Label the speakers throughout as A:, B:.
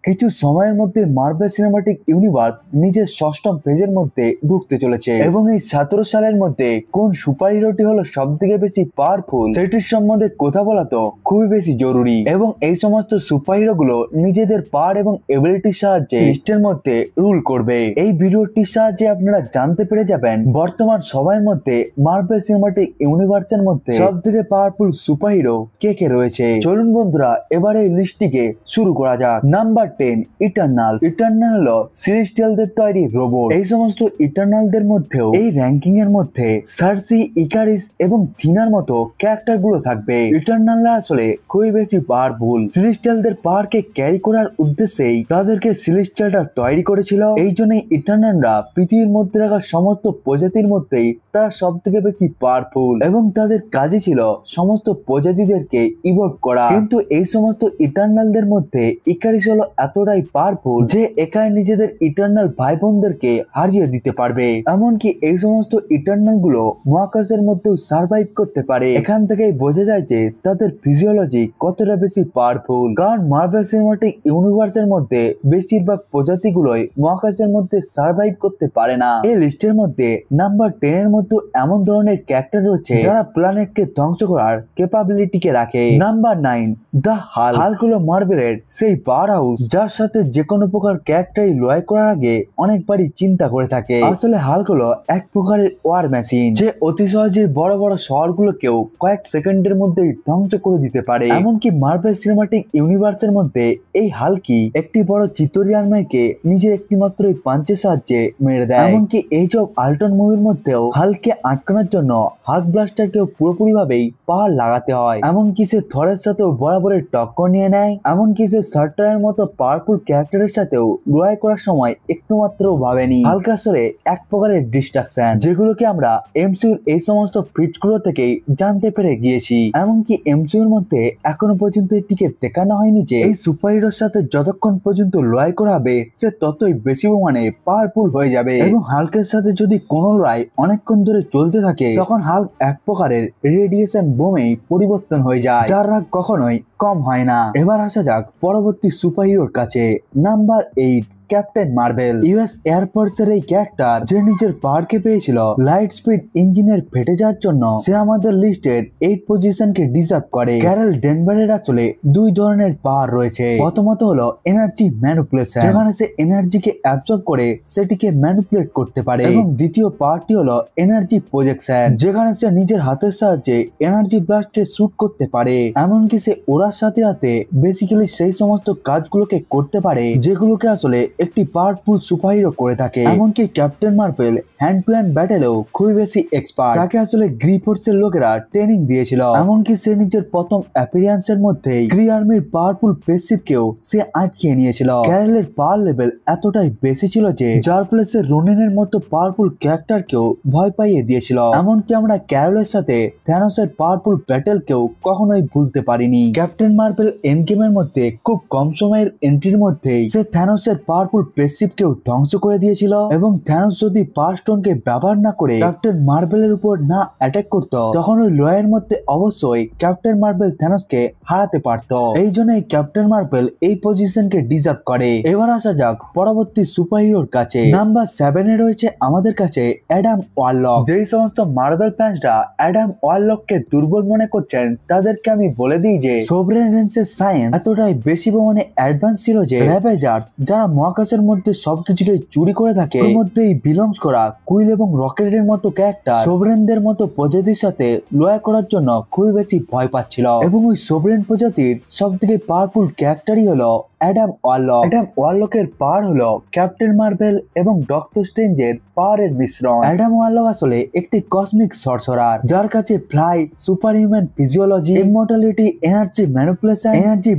A: কিছু সময়ের মধ্যে মার্ভেল সিনেমাটিক ইউনিভার্স নিজের ষষ্ঠম পেজের মধ্যে ঢুকতে চলেছে এবং এই 17 সালের মধ্যে কোন সুপার হিরোটি হলো সব থেকে বেশি পাওয়ারফুল সেটির সম্বন্ধে কথা বলা তো খুবই বেশি জরুরি। এবং এই সমস্ত সুপার হিরো গুলো নিজেদের পাওয়ার এবং এবিলিটির সাহায্যে লিস্টের মধ্যে রুল করবে। এই ভিডিওটির সাহায্যে আপনারা জানতে পেরে যাবেন বর্তমান সময়ের মধ্যে মার্ভেল সিনেমাটিক ইউনিভার্সের মধ্যে সব থেকে পাওয়ারফুল সুপার হিরো কে কে রয়েছে। চলুন বন্ধুরা এবার এই লিস্টটিকে শুরু করা যাক। Number 10 eternal. ইটারনাল হলো সিলেস্টিয়ালদের তৈরি রোবট। এই সমস্ত ইটারনালদের মধ্যেও এই র্যাঙ্কিং এর মধ্যে সার্সি, ইকারিস এবং থিনার মতো ক্যারেক্টার গুলো থাকবে। ইটারনালরা আসলে খুবই বেশি পাওয়ারফুল। সিলেস্টিয়ালদের পাওয়ারকে ক্যারি করার উদ্দেশ্যেই তাদেরকে সিলেস্টিয়ালরা তৈরি করেছিল। এই জন্যই ইটারনালরা পৃথিবীর মধ্যে থাকা সমস্ত প্রজাতির মধ্যেই তারা সব থেকে বেশি পাওয়ারফুল এবং তাদের কাজই ছিল সমস্ত প্রজাতিদেরকে ইভলভ করা। কিন্তু এই সমস্ত ইটারনালদের মধ্যে ইকারিস হলো এতটাই পাওয়ারফুল যে একাই নিজেদের ইটারনাল ভাই বোনদেরকে হারিয়ে দিতে পারবে। এমনকি এই সমস্ত ইটারনাল গুলো মহাকাশের মধ্যেও সার্ভাইভ করতে পারে। এখান থেকেই বোঝা যায় যে তাদের ফিজিওলজি কতটা বেশি পাওয়ারফুল। কারণ মার্ভেল সিনেমাটিক ইউনিভার্সের মধ্যে বেশিরভাগ প্রজাতিগুলোই মহাকাশের মধ্যে সার্ভাইভ করতে পারে না। এই লিস্টের মধ্যে নাম্বার 10 এর মধ্যে এমন ধরনের ক্যারেক্টার রয়েছে যারা প্ল্যানেটকে ধ্বংস করার ক্যাপাবিলিটিকে রাখে। Number 9 the Hulk. হাল্ক হলো মার্ভেলের সেই পাওয়ার হাউস যার সাথে যে কোনো প্রকার ক্যারেক্টারই লড়াই করার আগে অনেকবারই চিন্তা করে থাকে। আসলে হাল্ক হলো এক প্রকারের ওয়ার মেশিন যে অতি সহজে বড় বড় শহরগুলোকেও কয়েক সেকেন্ডের মধ্যেই ধ্বংস করে দিতে পারে। এমনকি মার্ভেল সিনেমাটিক ইউনিভার্সের মধ্যে এই হাল্কই একটি বড় চিতরিয়ান মেয়েকে নিজের একটি মাত্র পাঞ্চের সাহায্যে মেরে দেয়। এমনকি এজ অফ আল্ট্রন মুভির মধ্যেও হাল্ককে আটকানোর জন্য হাল্ক ব্লাস্টারকেও পুরোপুরি ভাবেই পাওয়ার লাগাতে হয়। এমনকি সে থরের সাথেও বরাবরের টক্কর নিয়ে নেয়। এমনকি সে সার্টারের মতো পাওয়ারফুল ক্যারেক্টারের সাথেও লড়াই করার সময় একটু মাত্র ভাবেনি। হাল্ক আসলে এক প্রকারের ডিস্ট্রাকশন যেগুলোকে আমরা এমসিইউর এই সমস্ত ফিটস গুলো থেকেই জানতে পেরে গিয়েছি। এমনকি এমসিইউর মধ্যে এখনো পর্যন্ত এটিকে দেখানো হয়নি যে এই সুপার হিরোর সাথে যতক্ষণ পর্যন্ত লড়াই করা হবে সে ততই বেশি পরিমাণে পাওয়ারফুল হয়ে যাবে। এবং হাল্কের সাথে যদি কোনো লড়াই অনেকক্ষণ ধরে চলতে থাকে তখন হাল্ক এক প্রকারের রেডিয়েশন বোমেই পরিবর্তন হয়ে যায় যার রাগ কখনোই কম হয় না। এবার আসা যাক পরবর্তী সুপার হিরোর কাছে। Number 8 captain Marvel. ইউএস এয়ারফোর্সের এই ক্যারেক্টার যে নিজের পাওয়ারকে পেয়েছিল লাইট স্পিড ইঞ্জিনের ফেটে যাওয়ার জন্য সে আমাদের লিস্টের 8 পজিশনকে ডিজার্ভ করে। ক্যারেল ডেনভারের আসলে দুই ধরনের পাওয়ার রয়েছে। প্রথমত হলো এনার্জি ম্যানিপুলেশন যেখানে সে এনার্জিকে অ্যাবজর্ব করে সেটিকে ম্যানিপুলেট করতে পারে, এবং দ্বিতীয় পাওয়ারটি হলো এনার্জি প্রজেকশন যেখানে সে নিজের হাতের সাহায্যে এনার্জি ব্লাস্টকে শুট করতে পারে। এমনকি সে ওড়ার সাথে সাথে বেসিক্যালি সেই সমস্ত কাজগুলোকে করতে পারে যেগুলোকে আসলে একটি পাওয়ারফুল সুপার হিরো করে থাকে। এমনকি captain Marvel hand to hand ব্যাটেলেও খুবই বেশি এক্সপার্ট। তাকে আসলে গ্রি ফোর্সের লোকেরা ট্রেনিং দিয়েছিল। এমনকি সে নিজের প্রথম অ্যাপিয়ারেন্সের মধ্যেই ক্রি আর্মির পাওয়ারফুল স্পেসশিপকেও সে আটকিয়ে নিয়েছিল। ক্যারেলের পাওয়ার লেভেল এতটাই বেশি ছিল যে যার ফলে সে রোনিনের মতো পাওয়ারফুল ক্যারেক্টারকেও ভয় পাইয়ে দিয়েছিল। এমনকি আমরা ক্যারলের সাথে থ্যানোসের পাওয়ারফুল ব্যাটেলকেও কখনোই ভুলতে পারিনি। ক্যাপ্টেন মার্ভেল এন্ড গেমের মধ্যে খুব কম সময়ের এন্ট্রির মধ্যেই সে থ্যানোসের পাওয়ারফুল স্পেসশিপকেও ধ্বংস করে দিয়েছিল, এবং থ্যানোস যদি পাওয়ার স্টোনকে ব্যবহার না করে ক্যাপ্টেন মার্ভেলের উপর না অ্যাটাক করত তখন ওই লড়াইয়ের মধ্যে অবশ্যই ক্যাপ্টেন মার্ভেল থ্যানোসকে হারাতে পারত। এই জন্যই ক্যাপ্টেন মার্ভেল এই পজিশনকে ডিজার্ভ করে। এবার আসা যাক পরবর্তী সুপার হিরোর কাছে। নাম্বার 7 এ রয়েছে আমাদের কাছে অ্যাডাম ওয়ারলক। যেই সমস্ত মার্ভেল ফ্যান্সরা অ্যাডাম ওয়ারলককে দুর্বল মনে করছেন তাদেরকে আমি বলে দিই যে সোভরেনেন্সের সায়েন্স এতটাই বেশি পরিমাণে অ্যাডভান্স ছিল যে র্যাভেজার্স যারা মহাকাশের মধ্যে সবকিছুকে চুরি করে থাকে এর মধ্যেই বিলংস করা কুইল এবং রকেটের মতো ক্যারেক্টার সোভরেনদের মতো প্রজাতির সাথে লড়াই করার জন্য খুবই বেশি ভয় পাচ্ছিল। এবং ওই সোভরেন প্রজাতির সব থেকে পাওয়ারফুল ক্যারেক্টারই হলো অ্যাডাম ওয়ারলক। অ্যাডাম ওয়ারলকের পাওয়ার হলো ক্যাপ্টেন মার্ভেল এবং ডক্টর স্ট্রেঞ্জের পাওয়ারের মিশ্রণ। অ্যাডাম ওয়ারলক আসলে একটি কসমিক সরসরার যার কাছে fly, super human physiology, immortality, energy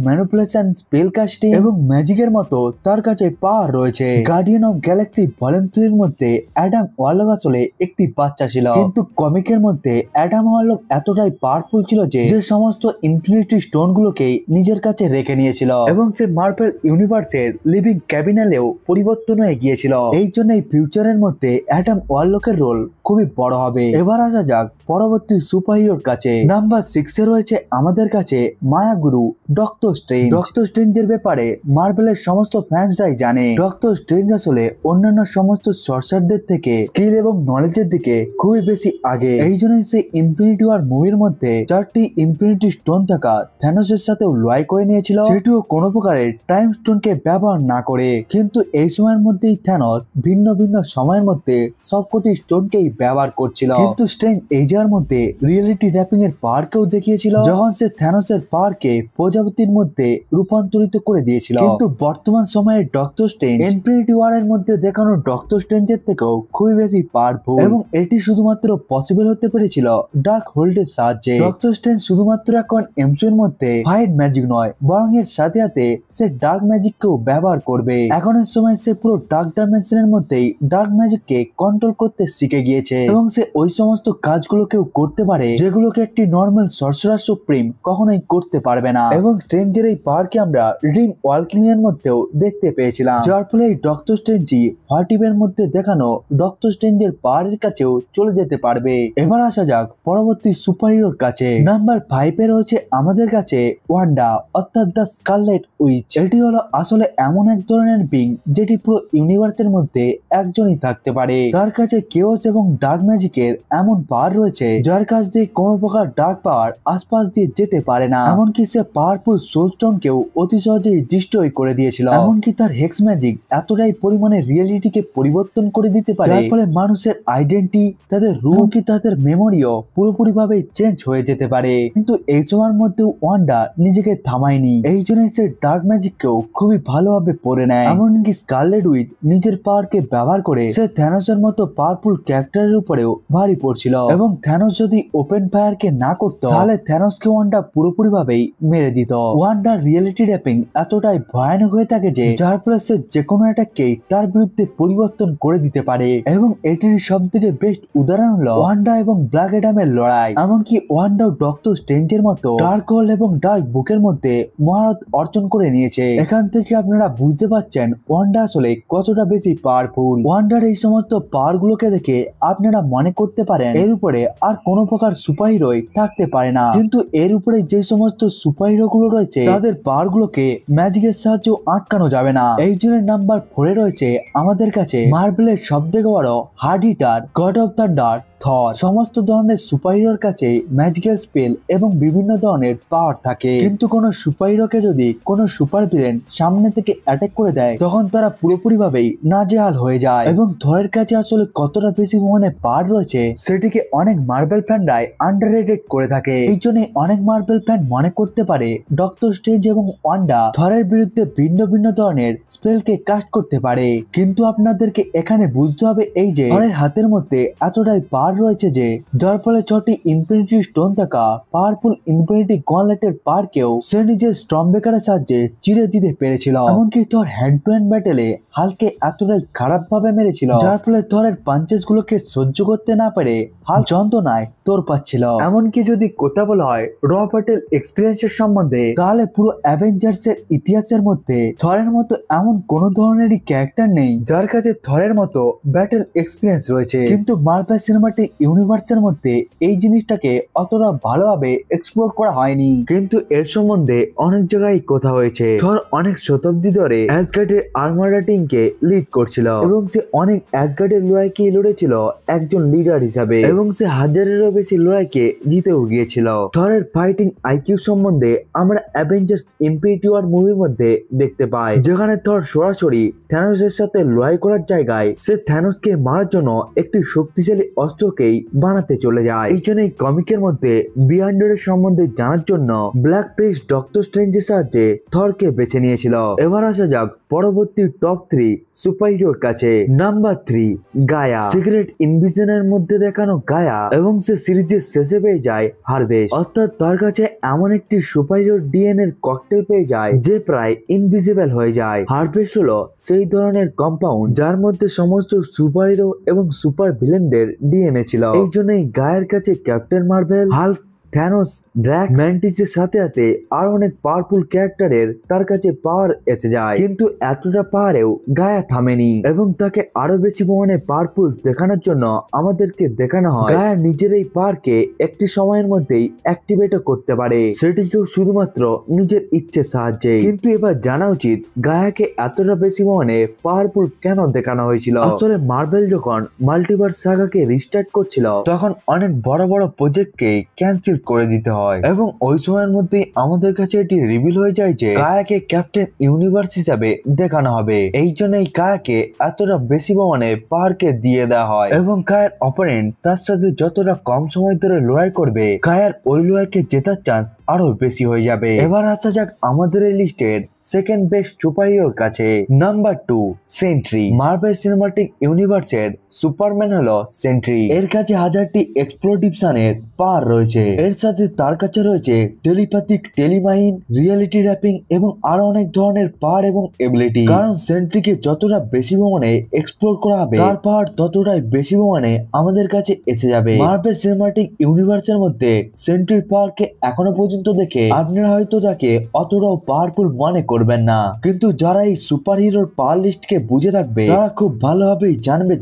A: manipulation, spell casting এবং ম্যাজিকের মতো তার কাছে পাওয়ার রয়েছে। গার্ডিয়ান অফ গ্যালাক্সি ভলিউম 3 এর মধ্যে অ্যাডাম ওয়ারলক আসলে একটি বাচ্চা ছিল, কিন্তু কমিকের মধ্যে অ্যাডাম ওয়ারলক এতটাই পাওয়ারফুল ছিল যে সমস্ত ইনফিনিটি স্টোন গুলোকে নিজের কাছে রেখে নিয়েছিল, এবং সে মার্ভেল ইউনিভার্সের লিভিং ক্যাবিনেলেও পরিবর্তন হয়ে গিয়েছিল। এই জন্য ফিউচারের মধ্যে অ্যাডাম ওয়ারলকের রোল খুবই বড় হবে। এবার আসা যাক পরবর্তী সুপারহিরোর কাছে। নাম্বার 6 রয়েছে আমাদের কাছে মায়াগুরু ডক্টর স্ট্রেঞ্জ। ডক্টর স্ট্রেঞ্জের ব্যাপারে মার্ভেলের সমস্ত ফ্যান্সরাই জানে ডক্টর স্ট্রেঞ্জ আসলে অন্যান্য সমস্ত সর্সারদের থেকে স্কিল এবং নলেজের দিকে খুবই বেশি আগে। এই জন্যই সে ইনফিনিটি ওয়ার মুভির মধ্যে 4টি ইনফিনিটি স্টোন থাকা থ্যানোসের সাথেও লড়াই করে নিয়েছিল, সেটিও কোনো প্রকারের টাইম স্টোনকে ব্যবহার না করে। কিন্তু এই সময়ের মধ্যেই থ্যানোস ভিন্ন ভিন্ন সময়ের মধ্যে সবকটি স্টোনকেই ব্যবহার করছিল। কিন্তু স্ট্রেঞ্জ এই জায়গার মধ্যে রিয়েলিটি র্যাপিং এর পাওয়ারকেও দেখিয়েছিল, যখন সে থ্যানোসের পাওয়ারকে প্রজাপতির মধ্যে রূপান্তরিত করে দিয়েছিল। কিন্তু বর্তমান সময়ে ডক্টর স্ট্রেঞ্জ ইনফিনিটি ওয়ার এর মধ্যে দেখানো ডক্টর স্ট্রেঞ্জের থেকেও খুবই বেশি পাওয়ারফুল, এবং এটি শুধুমাত্র পসিবল হতে পেরেছিল ডার্ক হোল্ডের সাহায্যে। ডক্টর স্ট্রেঞ্জ শুধুমাত্র এখন এমসিইউর মধ্যে ফাইট ম্যাজিক নয়, বরং এর সাথে সাথে সে ডার্ক ম্যাজিককেও ব্যবহার করবে। এখনের সময় সে পুরো ডার্ক ডাইমেনশনের মধ্যেই ডার্ক ম্যাজিককে কন্ট্রোল করতে শিখে গিয়েছে, এবং সে ওই সমস্ত কাজগুলোকেও করতে পারে যেগুলোকে একটি নর্মাল সর্সারার সুপ্রিম কখনোই করতে পারবে না। এবং স্ট্রেঞ্জের এই পাওয়ারকে আমরা ড্রিম ওয়ার্কিং এর মধ্যেও দেখতে পেয়েছিলাম, যার ফলে ডক্টর স্ট্রেঞ্জই হোয়াট ইফ এর মধ্যে দেখানো ডক্টর স্ট্রেঞ্জের পাওয়ারের কাছেও চলে যেতে পারবে। এবার আসা যাক পরবর্তী সুপারহিরোর কাছে। নাম্বার 5 রয়েছে আমাদের কাছে ওয়ান্ডা, অর্থাৎ দ্য স্কারলেট উইচ। এটি হলো আসলে এমন এক ধরনের বিং যেটি পুরো ইউনিভার্সের মধ্যে একজনই থাকতে পারে। তার কাছে কেওস এবং ডার্ক ম্যাজিকের এমন পাওয়ার রয়েছে যার কাছ দিয়ে কোনো প্রকার ডার্ক পাওয়ার আশপাশ দিয়ে যেতে পারে না। এমনকি সে পাওয়ারফুল সোলস্টোনকেও অতি সহজেই ডিস্ট্রয় করে দিয়েছিল। এমনকি তার হেক্স ম্যাজিক এতটাই পরিমাণে রিয়েলিটিকে পরিবর্তন করে দিতে পারে, যার ফলে মানুষের আইডেন্টিটি, তাদের রূপ, কি তাদের মেমোরিও পুরোপুরি ভাবে চেঞ্জ হয়ে যেতে পারে। কিন্তু এই সময়ের মধ্যে ওয়ান্ডা নিজেকে থামায়নি, এই জন্য সে ডার্ক ম্যাজিককেও খুবই ভালোভাবে পড়ে নেয়। এমনকি স্কারলেট উইচ নিজের পাওয়ারকে ব্যবহার করে সে থ্যানোসের মতো পাওয়ারফুল ক্যারেক্টারের উপরেও ভারী পড়ছিল, এবং থ্যানোস যদি ওপেন ফায়ারকে না করতো তাহলে থ্যানোসকে ওয়ান্ডা পুরোপুরি ভাবেই মেরে দিত। ওয়ান্ডার রিয়েলিটি র্যাপিং এতটাই ভয়ানক হয়ে থাকে যে যার ফলে সে যেকোনো অ্যাটাককেই তার বিরুদ্ধে পরিবর্তন করে দিতে পারে, এবং এটির সব থেকে বেস্ট উদাহরণ হলো ওয়ান্ডা এবং ব্ল্যাক অ্যাডামের লড়াই। এমনকি ওয়ান্ডা ডক্টর স্ট্রেঞ্জের মতো ডার্ক হোল্ড এবং ডার্ক বুকের মধ্যে মহারত অর্জন করে নিয়েছে। এখান থেকে আপনারা বুঝতে পারছেন ওয়ান্ডা আসলে কতটা বেশি পাওয়ারফুল। ওয়ান্ডার এই সমস্ত পাওয়ার গুলোকে দেখে আপনারা মনে করতে পারেন এর উপরে আর কোনো প্রকার সুপারহিরোই থাকতে পারে না, কিন্তু এর উপরে যে সমস্ত সুপারহিরো গুলো রয়েছে তাদের পাওয়ার গুলোকে ম্যাজিকের সাহায্যে আটকানো যাবে না। এই জন্য নাম্বার 4 রয়েছে আমাদের কাছে মার্ভেলের সব থেকে বড় hard hitter god of thunder Thor. সমস্ত ধরনের সুপারহিরোর কাছে ম্যাজিক্যাল স্পেল এবং বিভিন্ন ধরনের পাওয়ার থাকে, কিন্তু কোন সুপারহিরোকে যদি কোনো সুপার ভিলেন সামনে থেকে অ্যাটাক করে দেয় তখন তারা পুরোপুরি ভাবেই নাজেহাল হয়ে যায়। এবং থরের কাছে আসলে কতটা বেশি পরিমাণে পাওয়ার রয়েছে সেটিকে অনেক মার্ভেল ফ্যানরাই আন্ডাররেটেড করে থাকে। এই জন্য অনেক মার্ভেল ফ্যান মনে করতে পারে ডক্টর স্ট্রেঞ্জ এবং ওয়ান্ডা থরের বিরুদ্ধে ভিন্ন ভিন্ন ধরনের স্পেলকে কাস্ট করতে পারে, কিন্তু আপনাদেরকে এখানে বুঝতে হবে এই যে থরের হাতের মধ্যে এতটাই পাওয়ার রয়েছে যে যার ফলে 6টি ইনফিনিটি স্টোন থাকা পাওয়ারফুল ইনফিনিটি গনলেটের পাওয়ারকেও সে নিজের স্টর্ম ব্রেকারের সাহায্যে চিড়ে দিতে পেরেছিল। এমনকি থর হ্যান্ড টু হ্যান্ড ব্যাটেলে হালকে এতটাই খারাপ ভাবে মেরেছিল যার ফলে থরের পাঞ্চেস গুলোকে সহ্য করতে না পেরে হাল যন্ত্রণায় তোর পাচ্ছিল। এমনকি যদি কথা বলা হয় র ব্যাটেল এক্সপিরিয়েন্সের সম্বন্ধে তাহলে পুরো অ্যাভেঞ্জার্স এর ইতিহাসের মধ্যে থরের মতো এমন কোন ধরনেরই ক্যারেক্টার নেই যার কাছে থরের মতো ব্যাটেল এক্সপিরিয়েন্স রয়েছে। কিন্তু মার্ভেল সিনেমাটিক ইউনিভার্সের মধ্যে এই জিনিসটাকে অতটা ভালোভাবে এক্সপ্লোর করা হয়নি, কিন্তু এর সম্বন্ধে অনেক জায়গায় কথা হয়েছে। থর অনেক শতাব্দী ধরে অ্যাসগার্ডের আর্মারা টিমকে লিড করছিল, এবং সে অনেক অ্যাসগার্ডের লড়াইকে লড়েছিল একজন লিডার হিসাবে, এবং সে হাজারেরও বেশি লড়াইকে জিতেও গিয়েছিল। থরের ফাইটিং আইকিউ সম্বন্ধে আমরা অ্যাভেঞ্জার্স ইনফিনিটি ওয়ার মুভির মধ্যে দেখতে পাই, যেখানে থর সরাসরি থ্যানোসের সাথে লড়াই করার জায়গায় সে থ্যানোসকে মারার জন্য একটি শক্তিশালী অস্ত্রকেই বানাতে চলে যায়। এই জন্য এই কমিকের মধ্যে বিহাইন্ডের সম্বন্ধে জানার জন্য ব্ল্যাক পেজ ডক্টর স্ট্রেঞ্জের সাহায্যে থরকে বেছে নিয়েছিল। এবার আসা যাক পরবর্তী টপ 3 সুপারহিরোর কাছে। নাম্বার 3 গায়া। সিক্রেট ইনভিশনের মধ্যে দেখানো গায়া এবং সে সিরিজের শেষে পেয়ে যায় হারভেস, অর্থাৎ তার কাছে এমন একটি সুপারহিরো ডিএনএ এর ককটেল পেয়ে যায় যে প্রায় ইনভিজিবল হয়ে যায়। হারভেস হলো সেই ধরনের কম্পাউন্ড যার মধ্যে সমস্ত সুপারহিরো এবং সুপার ভিলেনদের ডিএনএ ছিল। এই জন্যই গায়ের কাছে ক্যাপ্টেন মার্ভেল, হাল্ক, থ্যানোস, ড্র্যাক্স, ম্যান্টিসের সাথে সাথে আর অনেক পাওয়ারফুল ক্যারেক্টারের তার কাছে পাওয়ার এসে যায়, কিন্তু এতটা পাওয়ারেও গায়া থামেনি এবং তাকে আরো বেশি পরিমাণে পাওয়ারফুল দেখানোর জন্য আমাদেরকে দেখানো হয় গায়া নিজের এই পাওয়ারকে একটি সময়ের মধ্যেই অ্যাক্টিভেট করতে পারে, সেটিকেও শুধুমাত্র নিজের ইচ্ছের সাহায্যে। কিন্তু এবার জানা উচিত গায়াকে এতটা বেশি পরিমাণে পাওয়ারফুল কেন দেখানো হয়েছিল। আসলে মার্বেল যখন মাল্টিভার্স সাগাকে রিস্টার্ট করছিল তখন অনেক বড় বড় প্রজেক্টকে ক্যান্সেল করে দিতে হয় এবং ওই সময়ের মধ্যেই আমাদের কাছে এটি রিভিল হয়ে যায় যে গায়াকে ক্যাপ্টেন ইউনিভার্স হিসাবে দেখানো হবে। এই জন্য এই গায়াকে এতটা বেশি পরিমাণে পাওয়ারকে দিয়ে দেওয়া হয় এবং গায়ের অপোনেন্ট তার সাথে যতটা কম সময় ধরে লড়াই করবে গায়ের ওই লড়াইকে জেতার চান্স আরো বেশি হয়ে যাবে। এবার আসা যাক আমাদের এই লিস্টের সেকেন্ড বেস্ট সুপারহিরোর কাছে। Number 2, sentry. মার্ভেল সিনেমাটিক ইউনিভার্সের সুপারম্যান হলো সেন্ট্রি। এর কাছে হাজারটি এক্সপ্লোডিভশনের পাওয়ার রয়েছে, এর সাথে তার কাছে রয়েছে টেলিপ্যাথিক, টেলিমাইন, রিয়েলিটি র্যাপিং এবং আরো অনেক ধরনের পাওয়ার এবং এবিলিটি। কারণ সেন্ট্রিকে যতটা বেশি পরিমাণে এক্সপ্লোর করা হবে তার পাওয়ার ততটাই বেশি পরিমাণে আমাদের কাছে এসে যাবে। মার্ভেল সিনেমাটিক ইউনিভার্সের মধ্যে সেন্ট্রির পাওয়ারকে এখনো পর্যন্ত দেখে আপনারা হয়তো তাকে অতটাও পাওয়ারফুল মনে করবেন না, কিন্তু যারা এই সুপার হিরোর পাওয়ার লিস্টকে বুঝে থাকবে তারা খুব ভালোভাবেই জানবে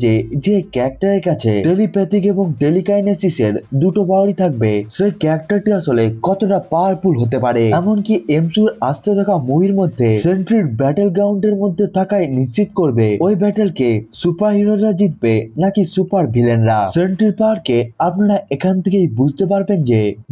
A: যে ক্যারেক্টারের কাছে টেলিপ্যাথিক এবং টেলিকাইনেসিসের দুটো পাওয়ারই থাকবে সেই ক্যারেক্টারটি আসলে কতটা পাওয়ারফুল হতে পারে। এমনকি এমসিউর আসতে থাকা মুভির মধ্যে সেন্ট্রির ব্যাটেল গ্রাউন্ডের মধ্যে থাকায় নিশ্চিত করবে ওই ব্যাটেলকে সুপার হিরোরা জিতবে নাকি সুপার ভিলেনরা। সেন্ট্রির পাওয়ারকে আপনারা এখান থেকেই বুঝতে পারবেন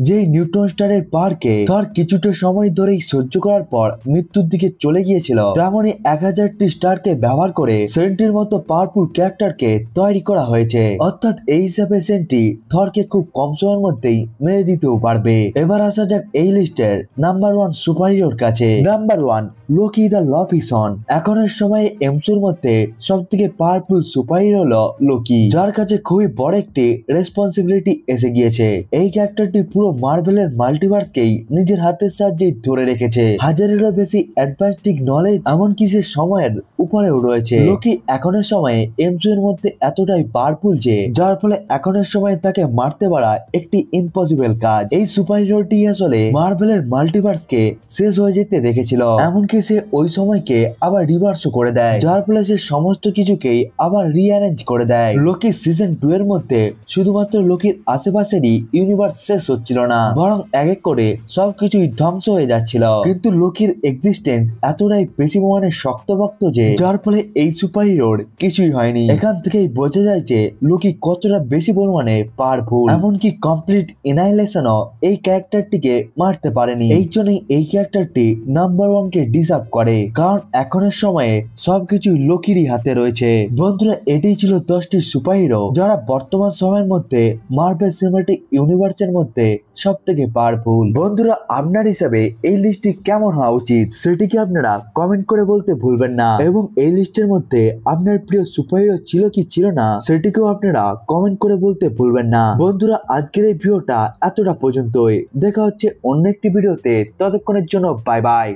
A: যে নিউট্রন স্টারের পাওয়ারকে থর কিছুটা সময় ধরেই সহ্য করার পর মৃত্যুর দিকে চলে গিয়েছিল, তেমনই 1000টি স্টারকে ব্যবহার করে সেন্ট্রির মতো পাওয়ারফুল ক্যারেক্টারকে তৈরি করা হয়েছে। অর্থাৎ এই হিসাবে সেন্ট্রি থরকে খুব কম সময়ের মধ্যেই মেরে দিতেও পারবে। এবার আসা যাক এই লিস্টের নাম্বার 1 সুপারহিরোর কাছে। Number 1, Loki the Laufeyson. এখনের সময়ে এমসিউর মধ্যে সব থেকে পাওয়ারফুল সুপারহিরো হলো লোকি, যার কাছে খুবই বড় একটি রেসপন্সিবিলিটি এসে গিয়েছে। এই ক্যারেক্টারটি পুরো মার্ভেলের মাল্টিভার্সকেই নিজের হাতের সাহায্যে ধরে রেখেছে। হাজারেরও বেশি অ্যাডভান্সড নলেজ এমনকি সে সময়ের উপরেও রয়েছে। লোকি এখনের সময়ে এমসিইউ এর মধ্যে এতটাই পাওয়ারফুল যার ফলে এখনের সময় তাকে মারতে পারা একটি ইম্পসিবল কাজ। এই সুপারহিরোটি আসলে মার্ভেলের মাল্টিভার্সকে শেষ হয়ে যেতে দেখেছিল, এমনকি সে ওই সময়কে আবার রিভার্সও করে দেয়, যার ফলে সে সমস্ত কিছুকেই আবার রিঅ্যারেঞ্জ করে দেয়। লোকি সিজন 2 এর মধ্যে শুধুমাত্র লোকির আশেপাশেরই ইউনিভার্স শেষ হচ্ছিল না, বরং এক এক করে সবকিছুই ধ্বংস হয়ে যাচ্ছিল। কিন্তু লোকির এক্সিস্টেন্স এতটাই বেশি পরিমাণে শক্তভক্ত যার ফলে এই সুপারহিরোর কিছুই হয়নি। এখান থেকেই বোঝা যায় যে লোকি কতটা বেশি পরিমাণে পাওয়ারফুল। এমনকি কমপ্লিট এনাইলেশনও এই ক্যারেক্টারটিকে মারতে পারেনি। এই জন্যই এই ক্যারেক্টারটি নাম্বার 1 কে ডিজার্ভ করে, কারণ এখনের সময়ে সবকিছু লোকিরই হাতে রয়েছে। বন্ধুরা, এটাই ছিল 10টি সুপারহিরো যারা বর্তমান সময়ের মধ্যে মার্ভেল সিনেমাটিক ইউনিভার্সের মধ্যে সব থেকে পাওয়ারফুল। বন্ধুরা, আপনার হিসাবে এই লিস্টটি কেমন হওয়া উচিত সেটিকে আপনারা কমেন্ট করে বলতে ভুলবেন না, এবং এই লিস্টের মধ্যে আপনার প্রিয় সুপারহিরো ছিল কি ছিল না সেটিকেও আপনারা কমেন্ট করে বলতে ভুলবেন না। বন্ধুরা, আজকের এই ভিডিওটা এতটা পর্যন্তই। দেখা হচ্ছে অন্য একটি ভিডিওতে, ততক্ষণের জন্য বাই বাই।